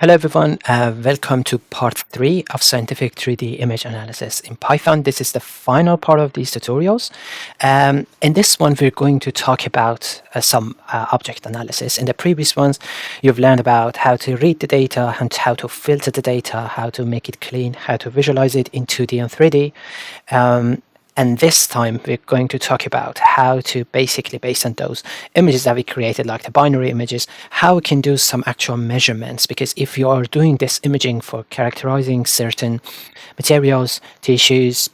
Hello everyone, welcome to part 3 of scientific 3D image analysis in Python. This is the final part of these tutorials. In this one we're going to talk about some object analysis. In the previous ones you've learned about how to read the data and how to filter the data, how to make it clean, how to visualize it in 2D and 3D. And this time we're going to talk about how to basically, based on those images that we created, like the binary images, how we can do some actual measurements. Because if you are doing this imaging for characterizing certain materials, tissues,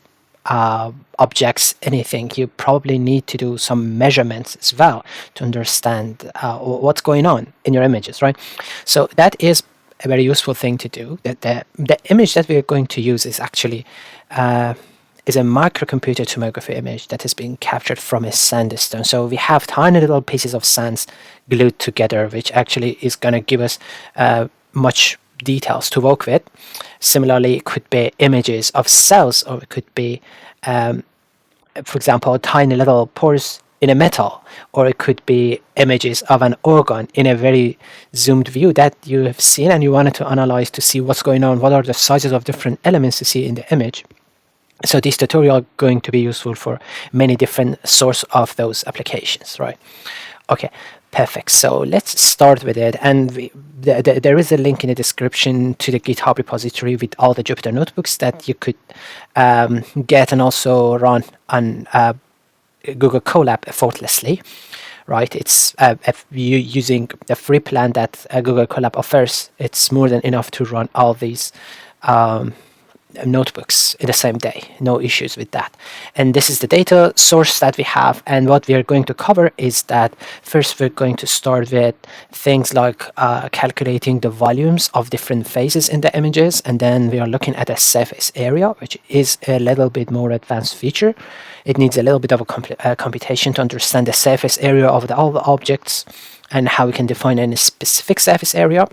objects, anything, you probably need to do some measurements as well to understand what's going on in your images, right? So that is a very useful thing to do. The image that we're going to use is actually is a microcomputer tomography image that is being captured from a sandstone. So we have tiny little pieces of sands glued together, which actually is going to give us much details to work with. Similarly, it could be images of cells, or it could be, for example, tiny little pores in a metal, or it could be images of an organ in a very zoomed view that you have seen and you wanted to analyze to see what's going on, what are the sizes of different elements to see in the image. So this tutorial is going to be useful for many different sorts of those applications, right? Okay, perfect. So let's start with it. And there is a link in the description to the GitHub repository with all the Jupyter notebooks that you could get and also run on Google Colab effortlessly, right? It's you using the free plan that Google Colab offers. It's more than enough to run all these notebooks in the same day. No issues with that. And this is the data source that we have, and what we are going to cover is that first we're going to start with things like calculating the volumes of different phases in the images, and then we are looking at a surface area, which is a little bit more advanced feature. It needs a little bit of a computation to understand the surface area of all the objects and how we can define any specific surface area.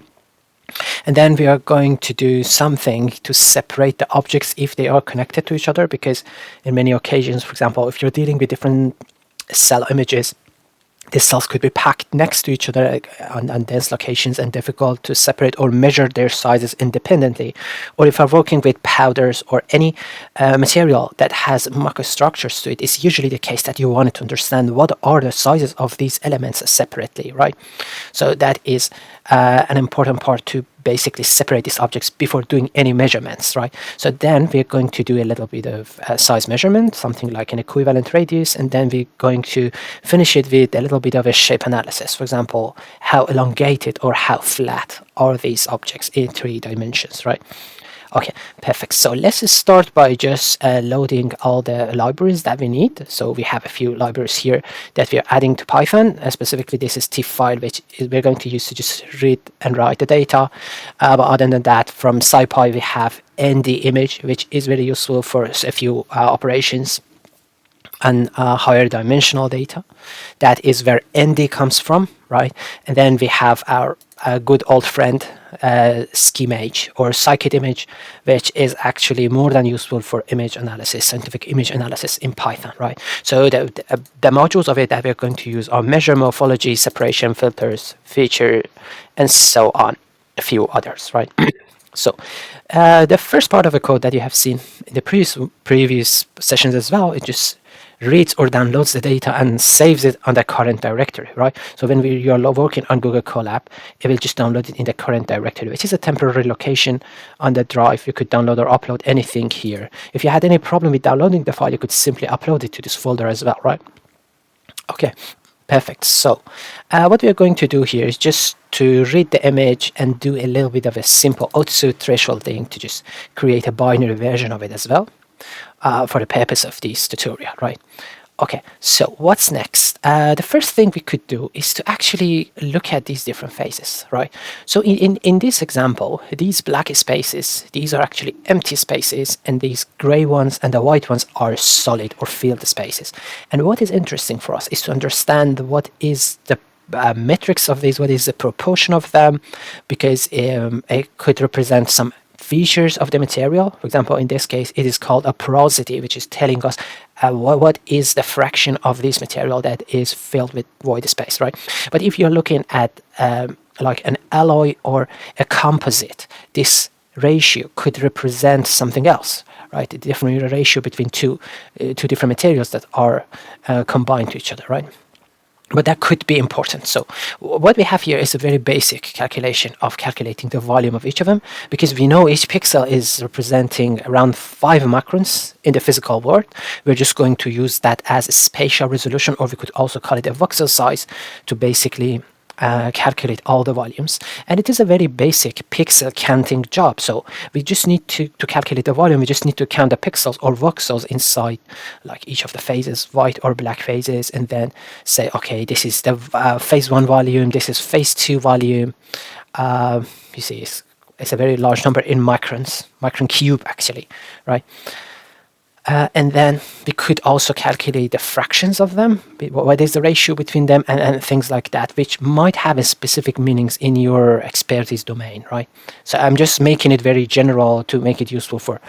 And then we are going to do something to separate the objects if they are connected to each other, because in many occasions, for example, if you're dealing with different cell images, the cells could be packed next to each other on dense locations and difficult to separate or measure their sizes independently. Or if you're working with powders or any material that has microstructures to it, it's usually the case that you wanted to understand what are the sizes of these elements separately, right? So that is an important part to basically separate these objects before doing any measurements, right? So then we're going to do a little bit of size measurement, something like an equivalent radius, and then we're going to finish it with a little bit of a shape analysis. For example, how elongated or how flat are these objects in 3 dimensions, right? Okay, perfect. So let's start by just loading all the libraries that we need. So we have a few libraries here that we're adding to Python. Specifically, this is TIFF file, which we're going to use to just read and write the data. But other than that, from SciPy, we have ND image, which is very useful for a few operations and higher dimensional data. That is where ND comes from, right? And then we have our good old friend schemage or scikit image, which is actually more than useful for image analysis, scientific image analysis in Python, right? So the modules of it that we're going to use are measure, morphology, separation, filters, feature, and so on, a few others, right? So the first part of the code that you have seen in the previous sessions as well, it just reads or downloads the data and saves it on the current directory, right? So when you're working on Google Colab, it will just download it in the current directory, which is a temporary location on the drive. You could download or upload anything here. If you had any problem with downloading the file, you could simply upload it to this folder as well, right? Okay, perfect. So what we're going to do here is just to read the image and do a little bit of a simple output threshold thing to just create a binary version of it as well. For the purpose of this tutorial, right? Okay, so what's next? The first thing we could do is to actually look at these different phases, right? So in this example, these black spaces, these are actually empty spaces, and these gray ones and the white ones are solid or filled spaces. And what is interesting for us is to understand what is the metrics of these, what is the proportion of them, because it could represent some features of the material. For example, in this case, it is called a porosity, which is telling us what is the fraction of this material that is filled with void space, right? But if you're looking at like an alloy or a composite, this ratio could represent something else, right? A different ratio between two different materials that are combined to each other, right? But that could be important. So what we have here is a very basic calculation of calculating the volume of each of them, because we know each pixel is representing around 5 microns in the physical world. We're just going to use that as a spatial resolution, or we could also call it a voxel size, to basically calculate all the volumes. And it is a very basic pixel counting job. So we just need to calculate the volume. We just need to count the pixels or voxels inside like each of the phases, white or black phases, and then say, okay, this is the phase 1 volume, this is phase 2 volume. You see, it's a very large number in microns, micron cube actually, right? And then we could also calculate the fractions of them, what is the ratio between them, and things like that, which might have a specific meanings in your expertise domain, right? So I'm just making it very general to make it useful for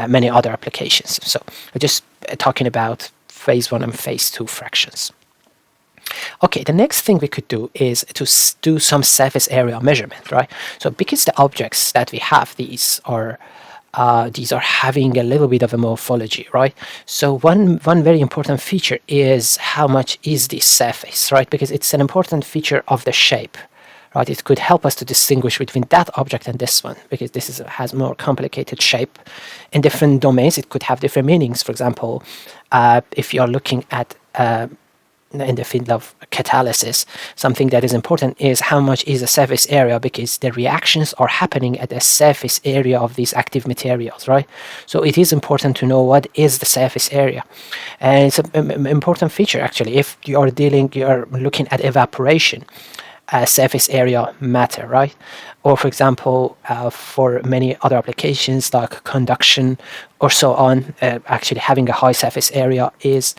many other applications. So I'm just talking about phase 1 and phase 2 fractions. Okay, the next thing we could do is to do some surface area measurement, right? So because the objects that we have, these are having a little bit of a morphology, right? So one very important feature is how much is this surface, right? Because it's an important feature of the shape, right? It could help us to distinguish between that object and this one, because this has more complicated shape. In different domains, it could have different meanings. For example, if you're looking at in the field of catalysis, something that is important is how much is the surface area, because the reactions are happening at the surface area of these active materials, right? So it is important to know what is the surface area. And it's an important feature actually. If you are looking at evaporation, surface area matter, right? Or for example, for many other applications like conduction or so on, actually having a high surface area is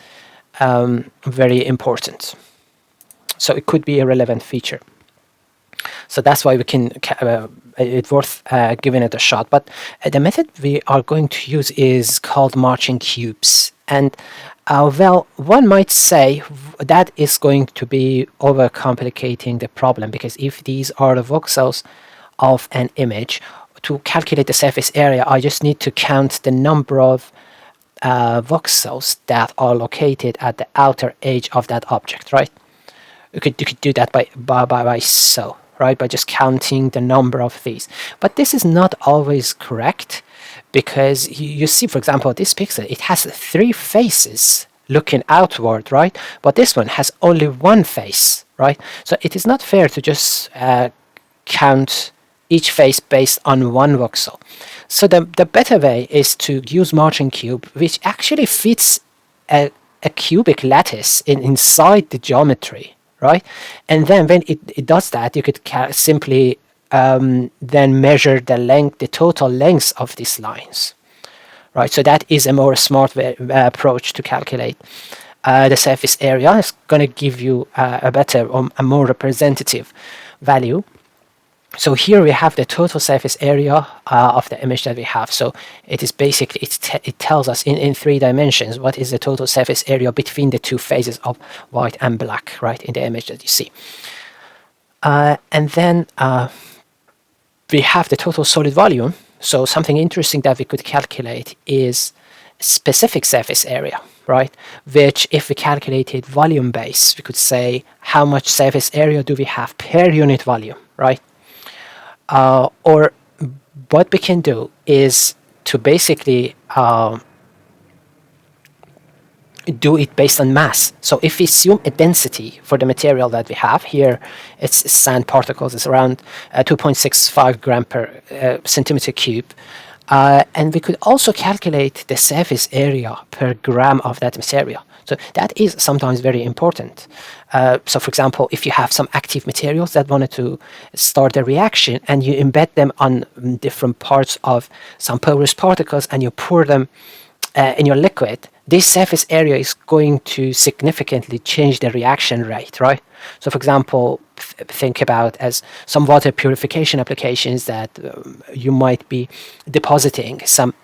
very important. So it could be a relevant feature. So that's why we can it's worth giving it a shot. But the method we are going to use is called marching cubes. And well, one might say that is going to be overcomplicating the problem, because if these are the voxels of an image, to calculate the surface area, I just need to count the number of voxels that are located at the outer edge of that object, right? You could do that by so, right? By just counting the number of these. But this is not always correct, because you see, for example, this pixel, it has 3 faces looking outward, right? But this one has only 1 face, right? So it is not fair to just count each face based on 1 voxel. So the better way is to use marching cube, which actually fits a cubic lattice inside the geometry, right? And then when it does that, you could simply then measure the total length of these lines, right? So that is a more smart approach to calculate the surface area. It's going to give you a better or a more representative value. So here we have the total surface area of the image that we have. So it is basically, it tells us in 3 dimensions what is the total surface area between the 2 phases of white and black, right, in the image that you see. And then we have the total solid volume. So something interesting that we could calculate is specific surface area, right? Which, if we calculated volume base, we could say how much surface area do we have per unit volume, right? Or what we can do is to basically do it based on mass. So if we assume a density for the material that we have here, it's sand particles, it's around 2.65 gram per centimeter cube. And we could also calculate the surface area per gram of that material. So that is sometimes very important. So for example, if you have some active materials that wanted to start a reaction and you embed them on different parts of some porous particles and you pour them in your liquid, this surface area is going to significantly change the reaction rate, right? So for example, think about as some water purification applications that you might be depositing some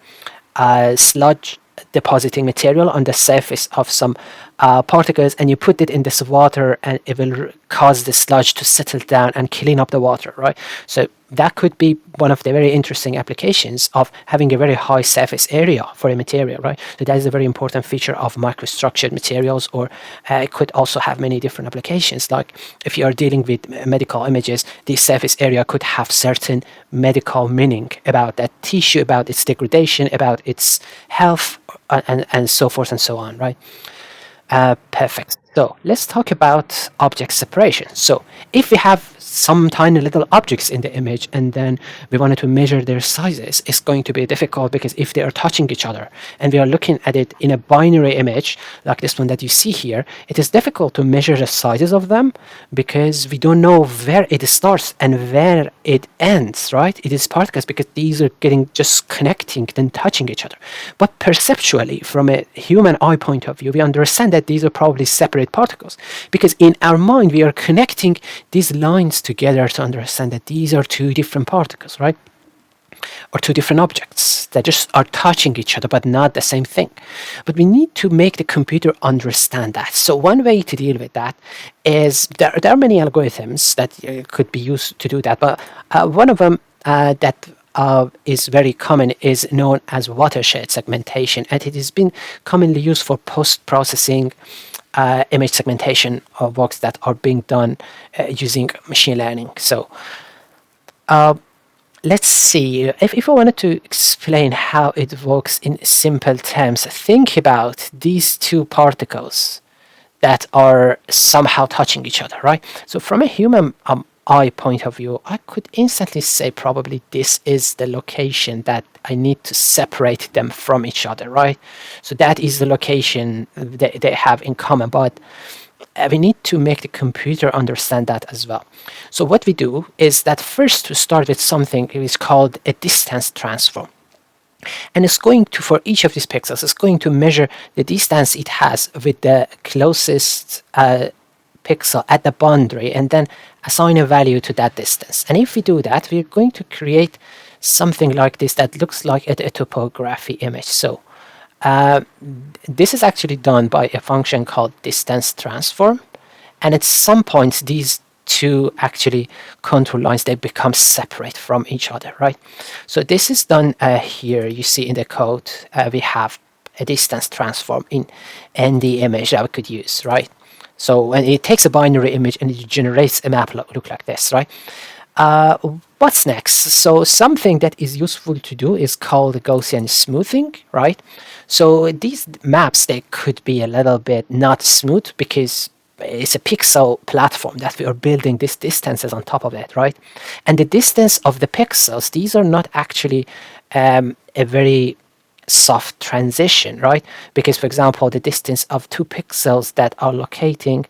sludge depositing material on the surface of some particles, and you put it in this water and it will cause the sludge to settle down and clean up the water, right? So that could be one of the very interesting applications of having a very high surface area for a material, right? So that is a very important feature of microstructured materials, or it could also have many different applications. Like if you are dealing with medical images, the surface area could have certain medical meaning about that tissue, about its degradation, about its health, and so forth and so on, right? Perfect. So let's talk about object separation. So if we have some tiny little objects in the image and then we wanted to measure their sizes, it's going to be difficult because if they are touching each other and we are looking at it in a binary image like this one that you see here, it is difficult to measure the sizes of them because we don't know where it starts and where it ends, right? It is particles because these are getting just connecting, then touching each other. But perceptually, from a human eye point of view, we understand that these are probably separate particles because in our mind we are connecting these lines together to understand that these are two different particles, right? Or two different objects that just are touching each other but not the same thing. But we need to make the computer understand that. So one way to deal with that is there are many algorithms that could be used to do that, but one of them that is very common is known as watershed segmentation, and it has been commonly used for post-processing image segmentation works that are being done using machine learning. So let's see, if I wanted to explain how it works in simple terms, think about these two particles that are somehow touching each other, right? So from a human eye point of view, I could instantly say probably this is the location that I need to separate them from each other, right? So that is the location they have in common, but we need to make the computer understand that as well. So what we do is that first to start with something is called a distance transform. And it's going to, for each of these pixels, it's going to measure the distance it has with the closest pixel at the boundary and then assign a value to that distance. And if we do that, we're going to create something like this that looks like a topography image. So this is actually done by a function called distance transform. And at some points, these two actually contour lines, they become separate from each other, right? So this is done here. You see in the code, we have a distance transform in the image that we could use, right? So when it takes a binary image and it generates a map look like this, right? What's next? So something that is useful to do is called Gaussian smoothing, right? So these maps, they could be a little bit not smooth because it's a pixel platform that we are building these distances on top of it, right? And the distance of the pixels, these are not actually a very soft transition, right? Because, for example, the distance of two pixels that are locating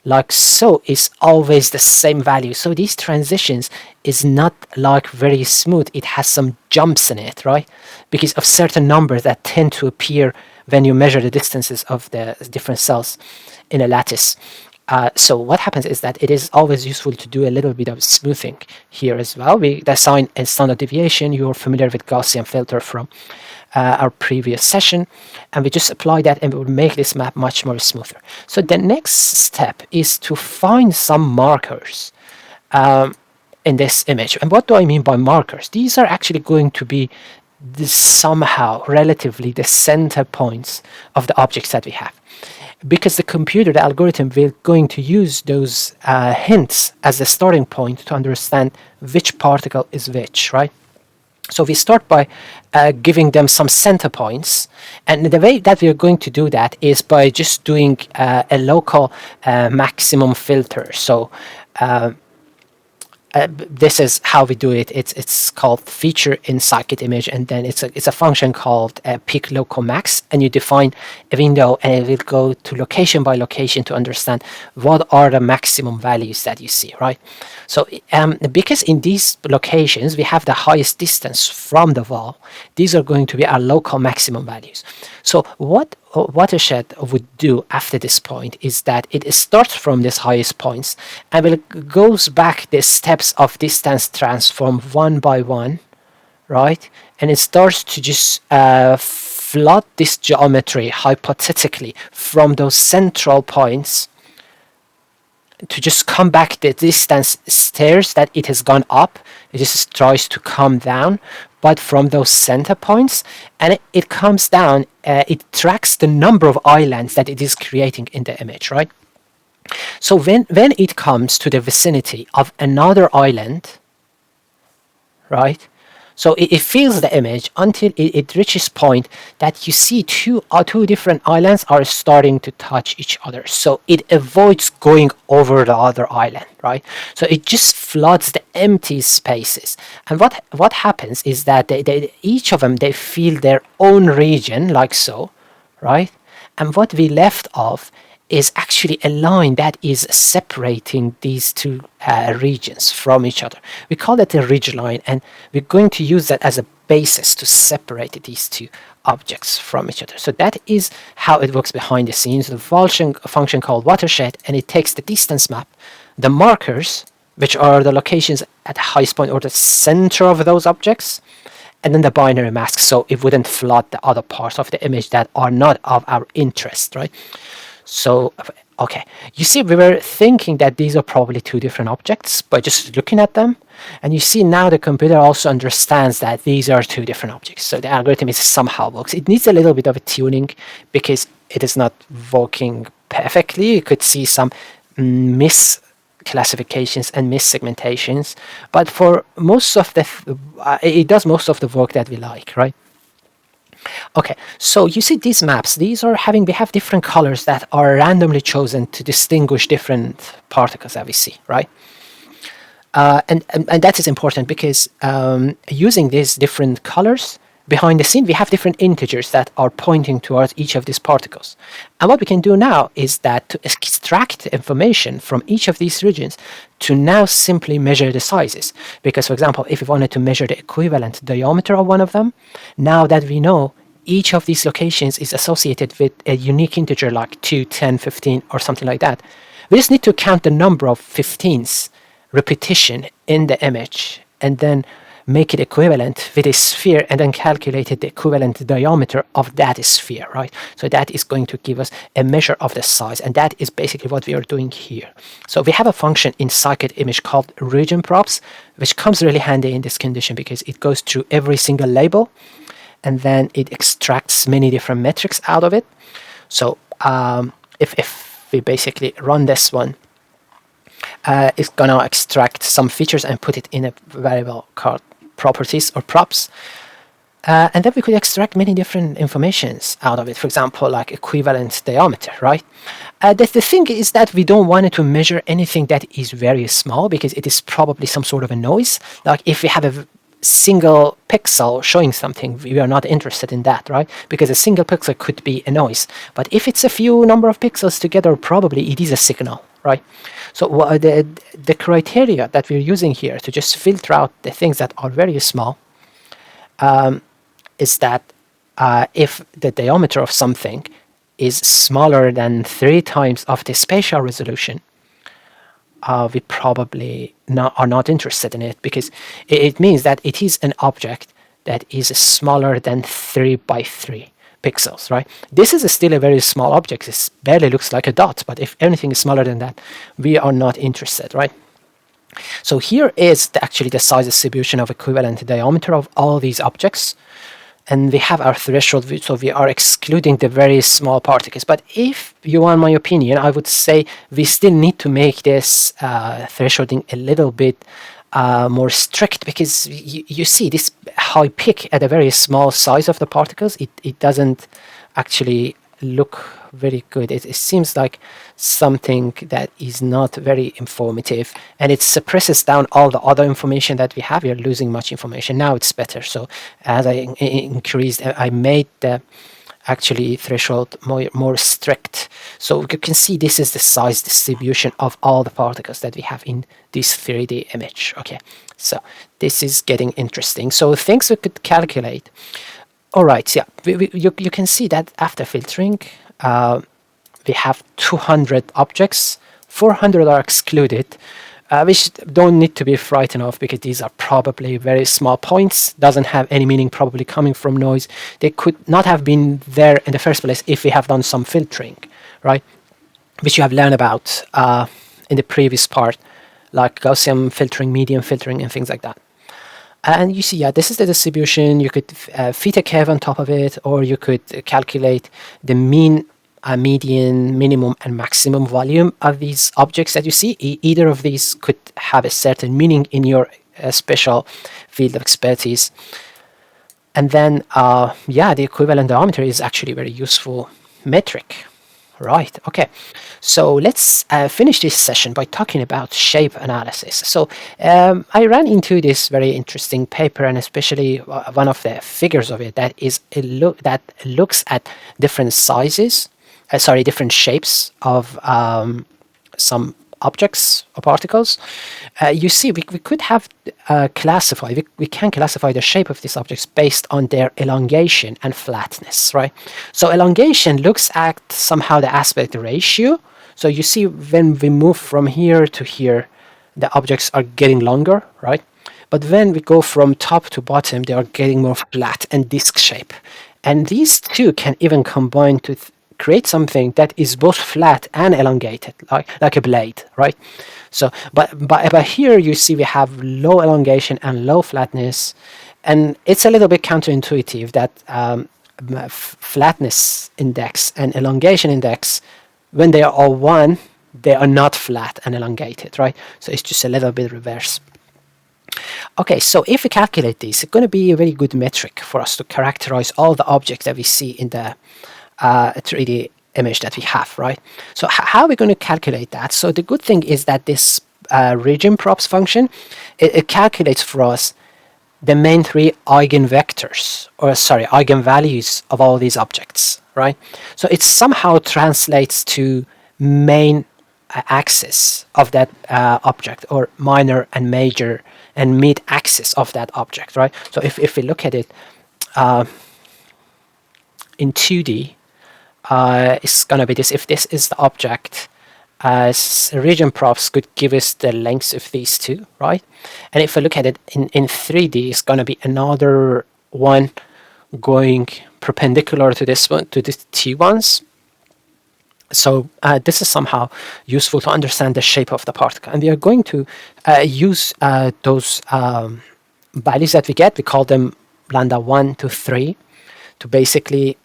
like so is always the same value. So these transitions is not like very smooth. It has some jumps in it, right? Because of certain numbers that tend to appear when you measure the distances of the different cells in a lattice. So what happens is that it is always useful to do a little bit of smoothing here as well. We assign a standard deviation. You're familiar with Gaussian filter from our previous session, and we just apply that and we will make this map much more smoother. So the next step is to find some markers in this image. And what do I mean by markers? These are actually going to be somehow relatively the center points of the objects that we have, because the computer, the algorithm, will going to use those hints as a starting point to understand which particle is which, right? So we start by giving them some center points, and the way that we are going to do that is by just doing a local maximum filter. So this is how we do it. It's called feature in scikit image, and then it's a function called pick local max, and you define a window, and it will go to location by location to understand what are the maximum values that you see, right? So because in these locations we have the highest distance from the wall, these are going to be our local maximum values. So what Watershed would do after this point is that it starts from these highest points and will goes back the steps of distance transform one by one, right? And it starts to just plot this geometry hypothetically from those central points to just come back the distance stairs that it has gone up. It just tries to come down, but from those center points, and it comes down. It tracks the number of islands that it is creating in the image, right? So when it comes to the vicinity of another island, right? So it fills the image until it reaches point that you see two different islands are starting to touch each other. So it avoids going over the other island, right? So it just floods the empty spaces. And what happens is that each of them, they fill their own region like so, right? And what we left off is actually a line that is separating these two regions from each other. We call it a ridge line, and we're going to use that as a basis to separate these two objects from each other. So that is how it works behind the scenes. The function called Watershed, and it takes the distance map, the markers, which are the locations at the highest point or the center of those objects, and then the binary mask, so it wouldn't flood the other parts of the image that are not of our interest, right? So, okay, you see, we were thinking that these are probably two different objects by just looking at them. And you see now the computer also understands that these are two different objects. So the algorithm is somehow works. It needs a little bit of a tuning because it is not working perfectly. You could see some misclassifications and missegmentations. But for most of the, it does most of the work that we like, right? Okay, so you see these maps, we have different colors that are randomly chosen to distinguish different particles that we see, right? And that is important because using these different colors, behind the scene, we have different integers that are pointing towards each of these particles. And what we can do now is that to extract information from each of these regions to now simply measure the sizes. Because, for example, if we wanted to measure the equivalent diameter of one of them, now that we know each of these locations is associated with a unique integer like 2, 10, 15, or something like that, we just need to count the number of 15s repetition in the image and then make it equivalent with a sphere and then calculate the equivalent diameter of that sphere, right? So that is going to give us a measure of the size, and that is basically what we are doing here. So we have a function in scikit-image called region props, which comes really handy in this condition because it goes through every single label and then it extracts many different metrics out of it. So if we basically run this one, it's gonna extract some features and put it in a variable called properties or props, and then we could extract many different informations out of it. For example, like equivalent diameter, right? The thing is that we don't want it to measure anything that is very small because it is probably some sort of a noise. Like if we have a single pixel showing something, we are not interested in that, right? Because a single pixel could be a noise, but if it's a few number of pixels together, probably it is a signal, right? So the criteria that we're using here to just filter out the things that are very small is that if the diameter of something is smaller than 3 times of the spatial resolution, we probably are not interested in it because it means that it is an object that is smaller than 3 by 3 pixels, right? This is still a very small object. It barely looks like a dot, but if anything is smaller than that, we are not interested, right? So here is actually the size distribution of equivalent diameter of all these objects. And we have our threshold, so we are excluding the very small particles. But if you want my opinion, I would say we still need to make this thresholding a little bit more strict because you see this high peak at a very small size of the particles. It doesn't actually look very good. It seems like something that is not very informative, and it suppresses down all the other information that we have. We are losing much information. Now it's better. So as I increased, I made the actually threshold more strict. So you can see this is the size distribution of all the particles that we have in this 3D image. Okay, so this is getting interesting. So things we could calculate. All right, yeah, you can see that after filtering, we have 200 objects, 400 are excluded, which don't need to be frightened of because these are probably very small points, doesn't have any meaning, probably coming from noise. They could not have been there in the first place if we have done some filtering, right? Which you have learned about in the previous part, like Gaussian filtering, median filtering, and things like that. And you see, yeah, this is the distribution. You could fit a curve on top of it, or you could calculate the mean, median, minimum, and maximum volume of these objects that you see. Either of these could have a certain meaning in your special field of expertise. And then, yeah, the equivalent diameter is actually a very useful metric. Right, okay. So let's finish this session by talking about shape analysis. So I ran into this very interesting paper, and especially one of the figures of it that is that looks at different sizes, different shapes of some objects or particles. You see, we could have we can classify the shape of these objects based on their elongation and flatness, right? So elongation looks at somehow the aspect ratio. So you see, when we move from here to here, the objects are getting longer, right? But when we go from top to bottom, they are getting more flat and disc shape. And these two can even combine to create something that is both flat and elongated, like a blade, right? So, but here you see we have low elongation and low flatness, and it's a little bit counterintuitive that flatness index and elongation index, when they are all one, they are not flat and elongated, right? So it's just a little bit reverse. Okay, so if we calculate this, it's going to be a very good metric for us to characterize all the objects that we see in the 3D image that we have, right? So how are we going to calculate that? So the good thing is that this region props function, it calculates for us the main three eigenvectors, or sorry, eigenvalues of all these objects, right? So it somehow translates to main axis of that object, or minor and major and mid axis of that object, right? So if we look at it in 2D, it's going to be this. If this is the object, region props could give us the lengths of these two, right? And if we look at it in 3D, it's going to be another one going perpendicular to this one, to these two ones. So this is somehow useful to understand the shape of the particle. And we are going to use those values that we get. We call them lambda 1 to 3. To basically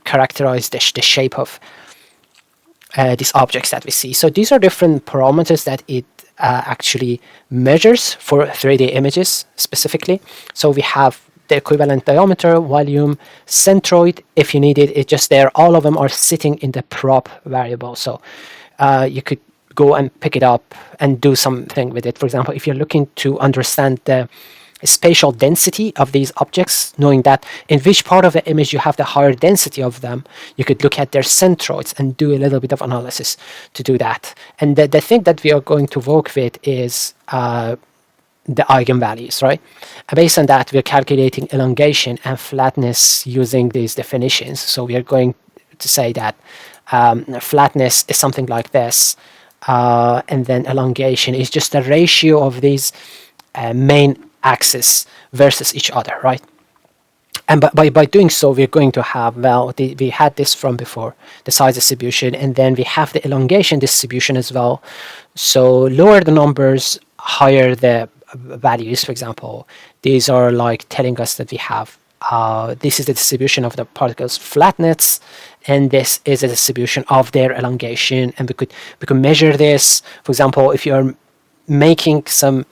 characterize the shape of these objects that we see. So these are different parameters that it actually measures for 3D images specifically. So we have the equivalent diameter, volume, centroid. If you need it, it's just there. All of them are sitting in the prop variable. So you could go and pick it up and do something with it. For example, if you're looking to understand the spatial density of these objects, knowing that in which part of the image you have the higher density of them, you could look at their centroids and do a little bit of analysis to do that. And the thing that we are going to work with is the eigenvalues, right? And based on that, we're calculating elongation and flatness using these definitions. So we are going to say that flatness is something like this, and then elongation is just a ratio of these main axis versus each other, right? And by doing so, we're going to have, well, we had this from before, the size distribution, and then we have the elongation distribution as well. So lower the numbers, higher the values. For example, these are like telling us that we have this is the distribution of the particles' flatness, and this is a distribution of their elongation. And we could measure this. For example, if you're making some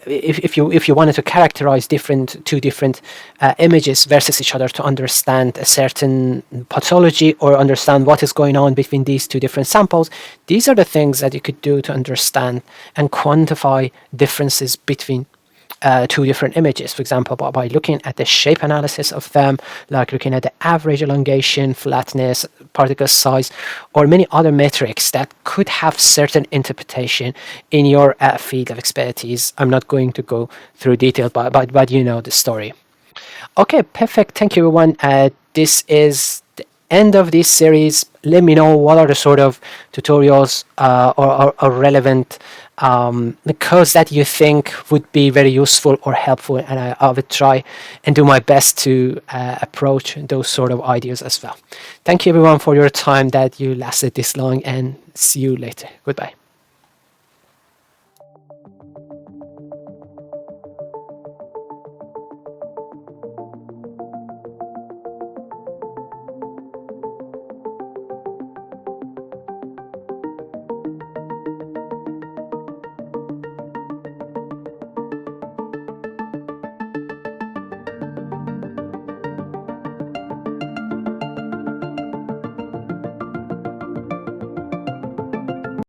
if you wanted to characterize two different images versus each other to understand a certain pathology or understand what is going on between these two different samples, these are the things that you could do to understand and quantify differences between two different images. For example, by looking at the shape analysis of them, like looking at the average elongation, flatness, particle size, or many other metrics that could have certain interpretation in your field of expertise. I'm not going to go through detail, but you know the story. Okay, perfect. Thank you, everyone. This is the end of this series. Let me know what are the sort of tutorials or relevant the codes that you think would be very useful or helpful, and I would try and do my best to approach those sort of ideas as well. Thank you everyone for your time that you lasted this long, and see you later. Goodbye.